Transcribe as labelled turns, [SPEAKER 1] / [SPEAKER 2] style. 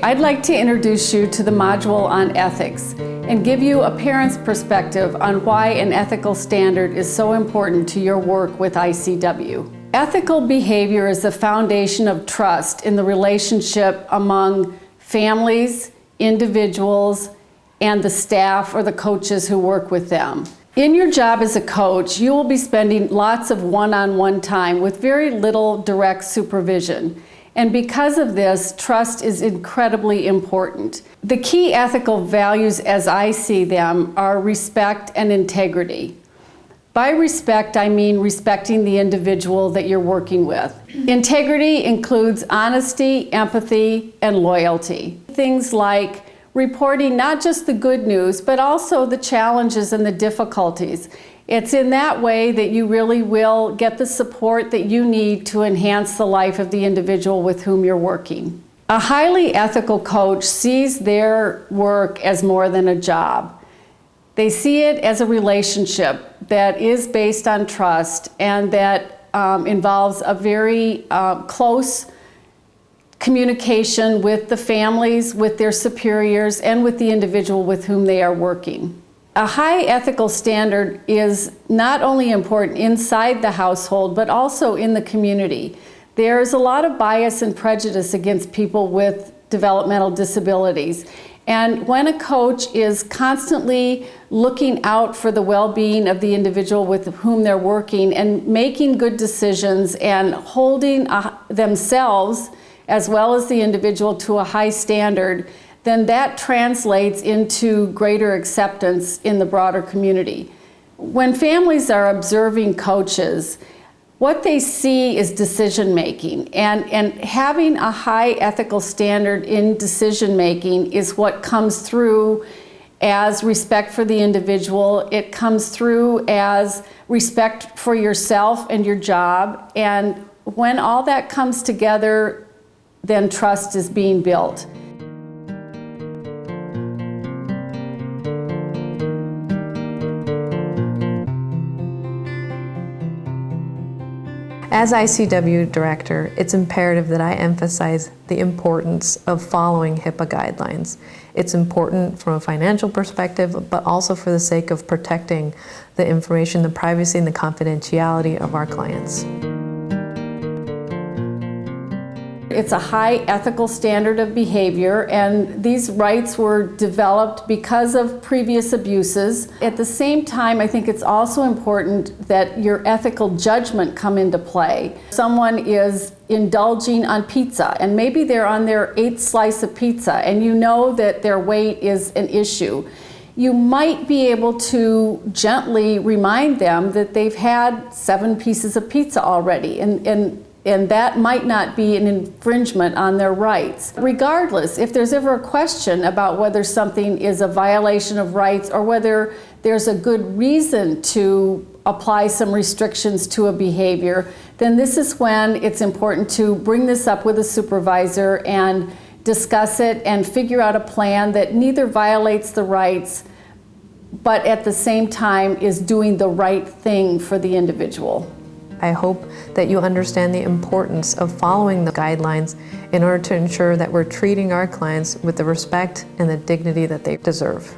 [SPEAKER 1] I'd like to introduce you to the module on ethics and give you a parent's perspective on why an ethical standard is so important to your work with ICW. Ethical behavior is the foundation of trust in the relationship among families, individuals, and the staff or the coaches who work with them. In your job as a coach, you will be spending lots of one-on-one time with very little direct supervision. And because of this, trust is incredibly important. The key ethical values as I see them are respect and integrity. By respect, I mean respecting the individual that you're working with. Integrity includes honesty, empathy, and loyalty. Things like reporting not just the good news, but also the challenges and the difficulties. It's in that way that you really will get the support that you need to enhance the life of the individual with whom you're working. A highly ethical coach sees their work as more than a job. They see it as a relationship that is based on trust and that involves a very close communication with the families, with their superiors, and with the individual with whom they are working. A high ethical standard is not only important inside the household, but also in the community. There's a lot of bias and prejudice against people with developmental disabilities. And when a coach is constantly looking out for the well-being of the individual with whom they're working and making good decisions and holding themselves as well as the individual to a high standard, then that translates into greater acceptance in the broader community. When families are observing coaches, what they see is decision making, and having a high ethical standard in decision making is what comes through as respect for the individual. It comes through as respect for yourself and your job, and when all that comes together, then trust is being built.
[SPEAKER 2] As ICW director, it's imperative that I emphasize the importance of following HIPAA guidelines. It's important from a financial perspective, but also for the sake of protecting the information, the privacy, and the confidentiality of our clients.
[SPEAKER 1] It's a high ethical standard of behavior, and these rights were developed because of previous abuses. At the same time, I think it's also important that your ethical judgment come into play. Someone is indulging on pizza, and maybe they're on their 8th slice of pizza, and you know that their weight is an issue. You might be able to gently remind them that they've had 7 pieces of pizza already, and that might not be an infringement on their rights. Regardless, if there's ever a question about whether something is a violation of rights or whether there's a good reason to apply some restrictions to a behavior, then this is when it's important to bring this up with a supervisor and discuss it and figure out a plan that neither violates the rights, but at the same time is doing the right thing for the individual.
[SPEAKER 2] I hope that you understand the importance of following the guidelines in order to ensure that we're treating our clients with the respect and the dignity that they deserve.